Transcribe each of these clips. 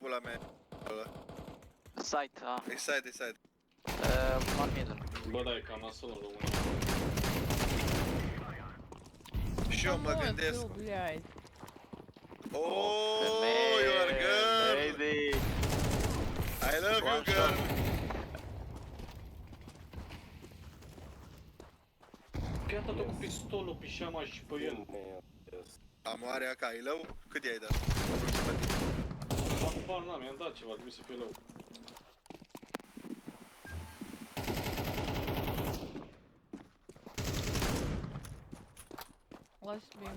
pula mea. Site, E side, e side. one middle. Bă, da, e cam nasol în România. Și eu mă gândesc. Блядь. Oh, your girl! Baby! I love you, One girl! shot. Chiar tot cu pistolul, pișama și pe el. Amoare AK, e lău? Cât i-ai dat? Bar n-am, i-am dat ceva, trebuie să fie lău. Last me.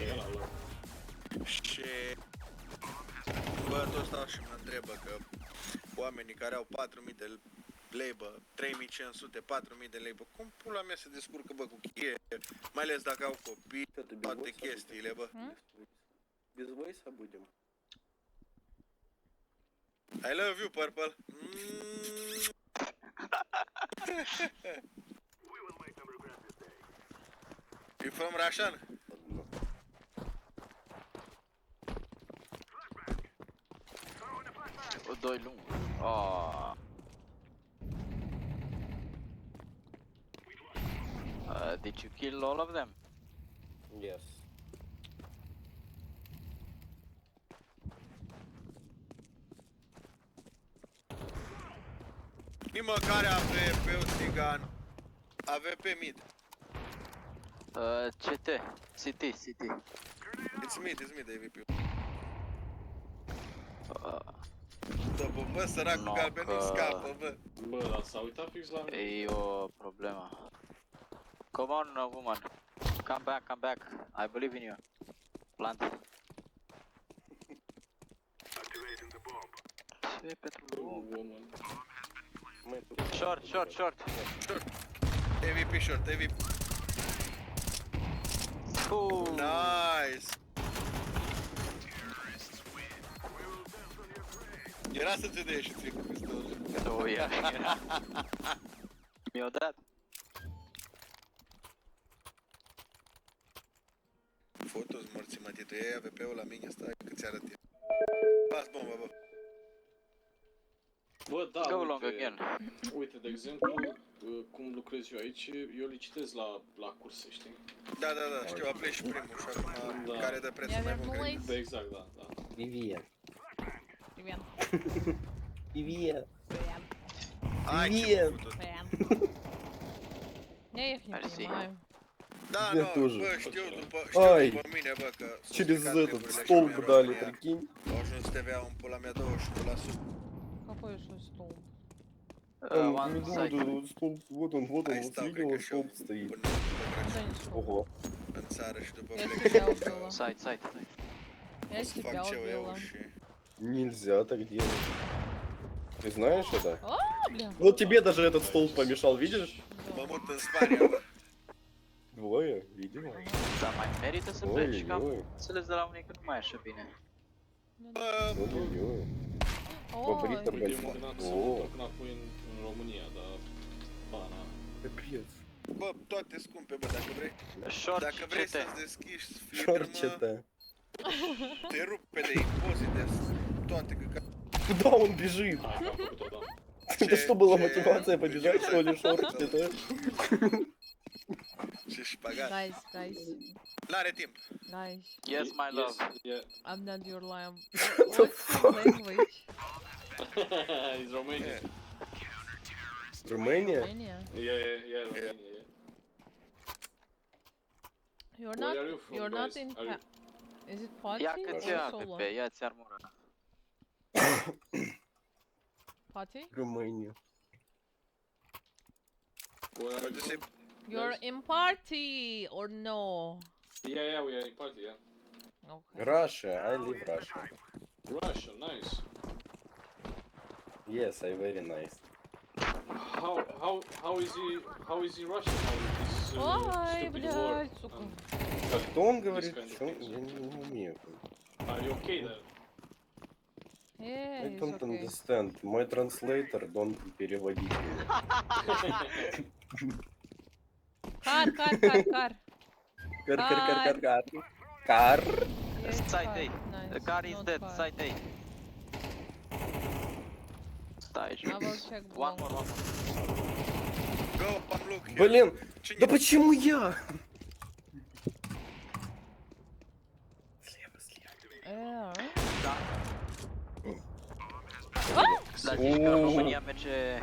E ăla lău. Și... Bă, tot stau și mă întrebă că oamenii care au 4000 de lei, bă, 3500, 4000 de lei, bă, cum pula mea se descurcă, bă, cu cheie, mai ales dacă au copii, toate chestiile, bă. Без войса будем. I love you, Purple. You from Russian? Doi lung. Oh. Did you kill all of them? Yes. Nici măcar AVP-ul țigan. AVP mid. CT. CT. It's mid, AVP-ul. Bă, săracul No, galben nu scapă, bă. Bă, dar s-a uitat fix la mine. E o problemă. Come on, woman. Come back. I believe in you. Plant. Ce pentru Oh, woman. Short. AVP short, AVP. Nice! Era să te dea și ție cu pistolul. Oh, yeah. Mi-o dat. Fotos morții, mă, tu iei AVP-ul la mine, stai că ți arăt eu. Pas bomba, bă. Bă, da, Go long again. Uite, de exemplu, cum lucrez eu aici, eu licitez la curse, știi? Da, știu, apleci și primul și acum Da. care dă prețul Я mai mult, cred. вернулась. Da, exact, da. Привет. Привет. Привет. Привет. Ai, ce Привет. făcut. Привет. Я их не Мерси. понимаю. Da, Я nu, тоже. bă, știu Ai. după mine, bă, că s-au Через stricat этот treburile și столб mi-a дали, România. прикинь. Au ajuns TVA-ul în pula mea 21%. Какой еще стол? Там One внизу side. вот столб, вот он, Hai вот stau, cred видела, că și eu столб стоит. până după Куда Crăciun, не шел? Ого. în țară și după Я plec. себя убила. Side. Я O să себя fac ce eu убила. și... Нельзя так делать. Ты знаешь это? А, бля. Вот тебе даже этот столб помешал, видишь? Mă mut în Spania, bă. Двое, видимо. Dar mai merită să pleci, că am Ой-ой, înțeles de la unii că nu mai e așa bine. Bă, ой-ой. Ой, Бобрита, Uite, eu mă блядь. gândeam să mă О, întorc înapoi în România, dar... Ba, na. капец. bă, toate scumpe, bă, dacă vrei. Short Dacă vrei CT. să-ți deschizi firmă, Шорчета. te rupe de impozite, toate căcat. Куда он бежит? Hai, că am făcut-o, da. Это что была Ce- мотивация побежать, что ли, шорчета? Și șpagat. Guys. N-are timp. Guys. Yes, my love. Yeah. I'm not your lion. What's your language? It's Romania. Romania? Romania. Yeah, Romania, yeah. You're Where not. are you from, You're not guys? in. Are you- Is it party Ia că ți or ia, solo? Pepe, ia-ți armura. Party? Romania. Where are you Poate să from? You're Guys? in party or no? Yeah, we are in party, yeah. Okay. Russia, I live Russia. Russia, nice. Yes, I very nice. How is he Russian? How is Ой, stupid war? блядь, сука. А кто он говорит? kind of Что? things. Я не умею. Are you okay there? Yeah, I it's don't okay. understand. Мой транслейтер don't переводить меня. Car. Кар. Кар. Кар. Yeah, it's Side car. A. Nice. The car is not dead, far. side A. Stai aici. I will check One bomb. more. Go, am look here. Блин, Cine? да почему я? Слева, слева. Da. Ah! Dar zici că Oh. România merge...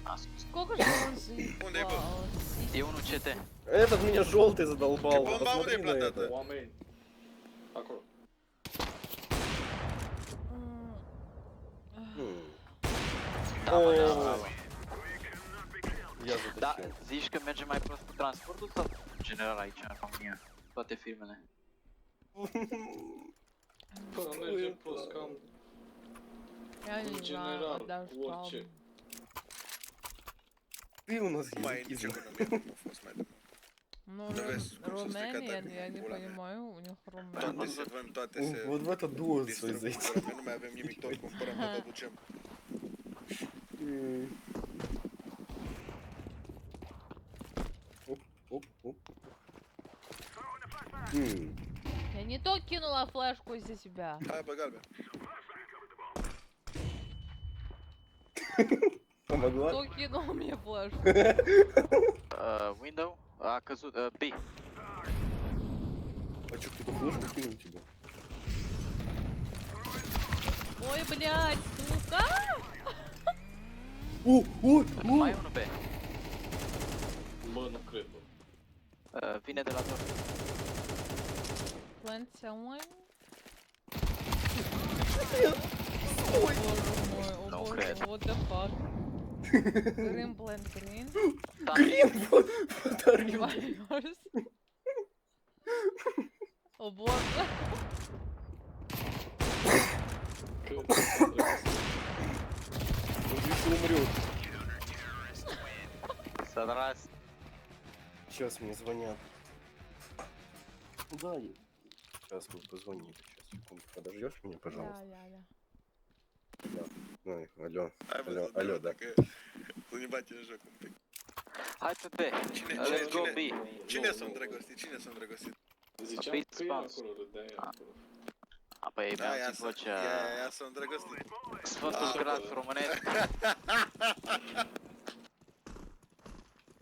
Ascult. Сколько же он заебал? Unde e, bă? E unul CT. Этот меня желтый задолбал. Бомба Посмотри unde e на plantată? это. Oameni. Acolo. Da, mă, da, Oh. bravo. Я Da, затащил. zici că merge mai prost cu transportul sau în general aici în România? Toate firmele. Bă, mergem prost cam Я не în знаю, general, даже cu orice. там. Ты у нас Nu mai e языки nicio знаешь. economie cum a fost mai devreme. Ну, Да весь курс Румыния, stricat я не pula mea. понимаю, у них Румыния. Toate se vând, toate se Вот в это дуо свой distrug. зайти. Noi nu mai avem nimic, tot cumpărăm, tot aducem. Оп, оп, оп. Я не то кинула флешку из-за себя. Hai bă, galben. Помогла? Кто кинул мне флешку? Window a căzut, B. А что, кто-то флешку кинул тебе? Ой, блядь, сука! О, о, Mai e о! unul B. Bă, nu cred, bă. Vine de la tot. Plant someone? О боже мой, о No боже, cred. what the fuck? Green plant green? Блин, подарил. Вайорс? О боже. Cred. Он еще умрет. Să Сейчас мне звонят. Да, сейчас мы позвонили. Сейчас, секунду, подождешь меня, пожалуйста? Ля-ля-ля. Ой, алло. Hai Алло, bă, алло, да. că să ne bate în joc un pic. Hai pe B. Cine, Let's go B. Cine s-a îndrăgostit? Cine s-a îndrăgostit? Ziceam Bit că e spans. acolo, râdeai acolo. Apoi Da, mi-am ea zis s-a, vocea ea s-a îndrăgostit. Sfântul Gras românesc.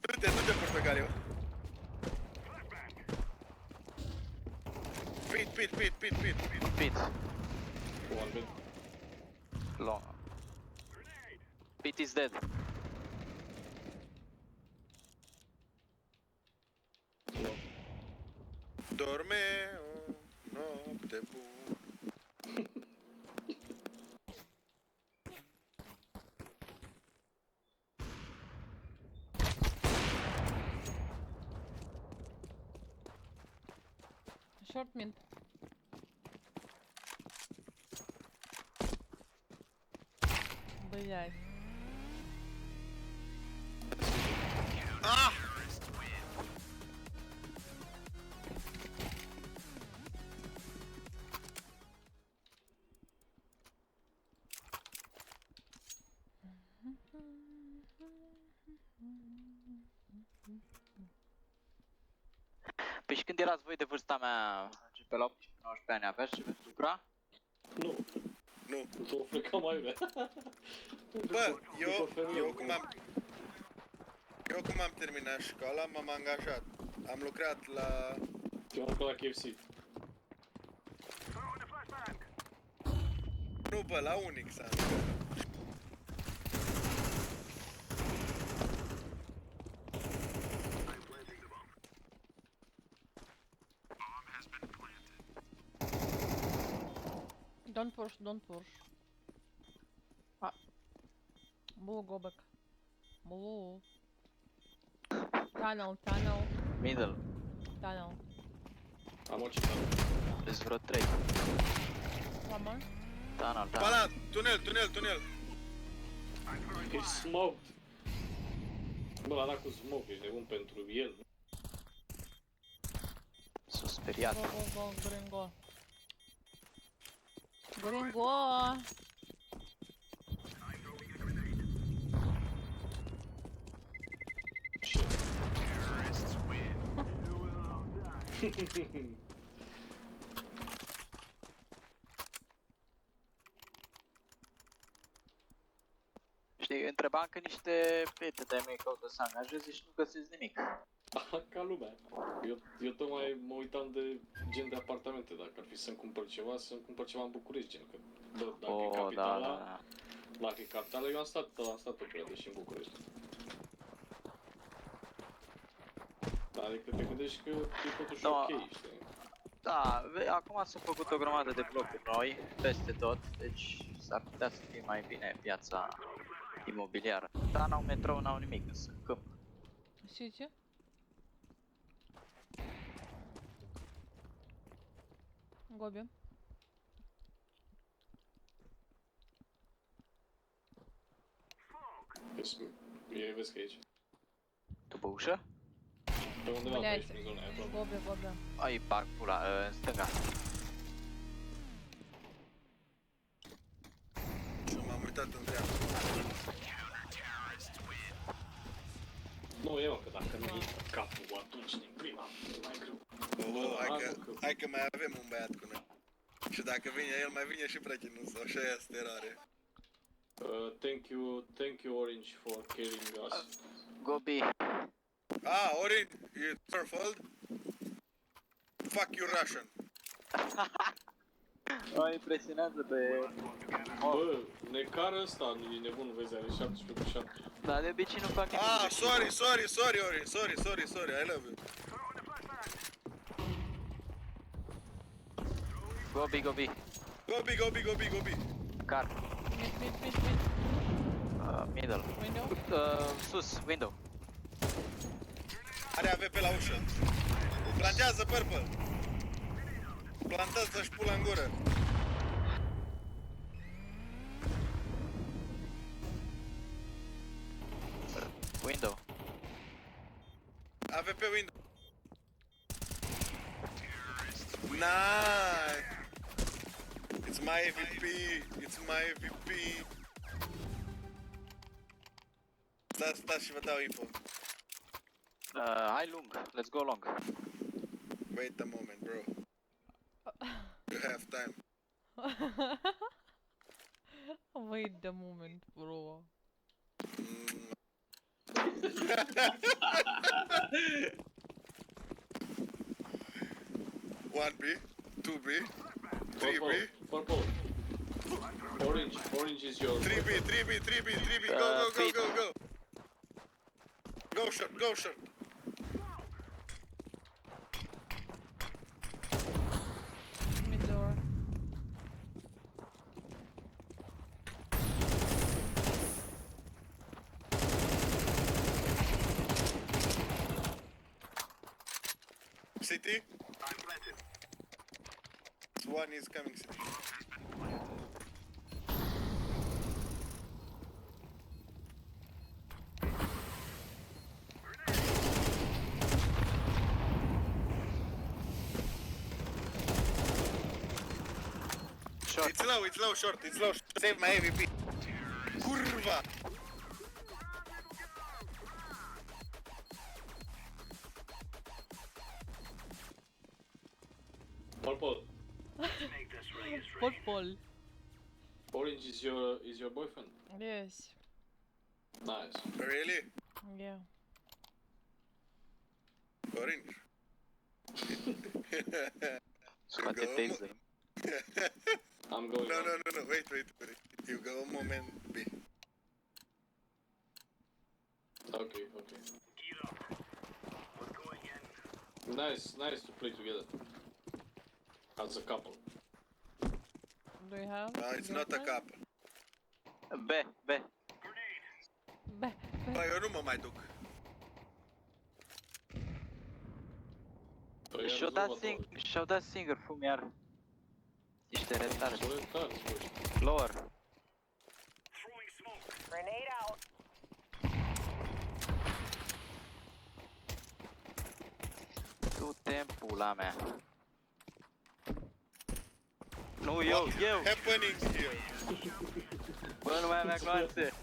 Du-te, portocaliu. Pit. Pit. One bit. Long. Pit is dead. Dorme o noapte bună. Short mid. Блять. Ah! Păi și când erați voi de vârsta mea, pe la 18-19 ani, aveați ce pentru lucra? Nu, Nu. tu o freca mai vrea. Bă, eu femeie, cum am terminat școala, m-am angajat. Am lucrat la... Eu am lucrat la KFC. Nu, bă, la Unix am lucrat. Don't push. Blue, go back. Blue. Tunnel. Middle. Am o citat. Sunt vreo 3. One more. Tunnel. Palat, tunel. E smoked. Bă, l-a dat cu smoke, ești nebun pentru el. Sunt speriat. Go, Gringo. Gringo! Știi, întrebam că niște prieteni de-ai mei caută să angajeze și nu găsesc nimic. Ca lumea. Eu tocmai mă uitam de gen de apartamente, dacă ar fi să-mi cumpăr ceva, să-mi cumpăr ceva în București, gen că, bă, dacă e Da, capitala, da. dacă e capitala, eu am stat o perioadă și în București. Adică te gândești că e totuși Da. ok, știi? Da, acum s-au făcut o grămadă de blocuri noi, peste tot, deci s-ar putea să fie mai bine piața imobiliară. Dar n-au metrou, n-au nimic, sunt câmp. Și ce? Gobi. E, vezi că e aici. După ușă? Pe undeva pe Блядь. aici, prin zona aia, aproape. Gobi. Ai parc pula, în stânga. Și m-am uitat în dreapta. Nu, eu că dacă nu intră capul atunci din prima, e mai greu. Oh, Ah, nu, hai că mai avem un băiat cu noi. Și dacă vine el, mai vine și prietenul său, așa este rare. Thank you Orange for carrying us. Gobi, Ah, Orin, it's your fault? Fuck you Russian. o impresionează pe... Bă, necară ăsta, nu e nebun, vezi, are 17 cu 7. Dar de obicei nu fac nimic. Ah, sorry Orin, sorry, I love you. Gobi, Gobi. car, Mid. middle. Window. Sus, window. Are AWP la ușă. Plantează purple. Plantează-și pula în gură. Window. AWP window. Nice. It's my MVP. Stați și vă dau info. Hai lung, let's go long. Wait a moment, bro. You have time. Wait a moment, bro. One B, 2B, 3B, Purple. Orange is your... 3B. Go. Go short. Mid door. City. One is coming city. Short. It's low short. Save my AVP. Kurwa! Purple. Football. Orange is your boyfriend? Yes. Nice. Really? Yeah. Orange? Scoate taser. I'm going No, on. wait. You go a moment B. Okay. Nice to play together. As a couple. Do you have? It's not a couple. B. B. Bă, eu nu mă mai duc. Păi, Și-au dat singur fumiar. Niște retare. Soletari, Lower. Grenade out. Du-te în pula mea. Nu, eu! Happening here. Bă, nu mai avea gloanțe.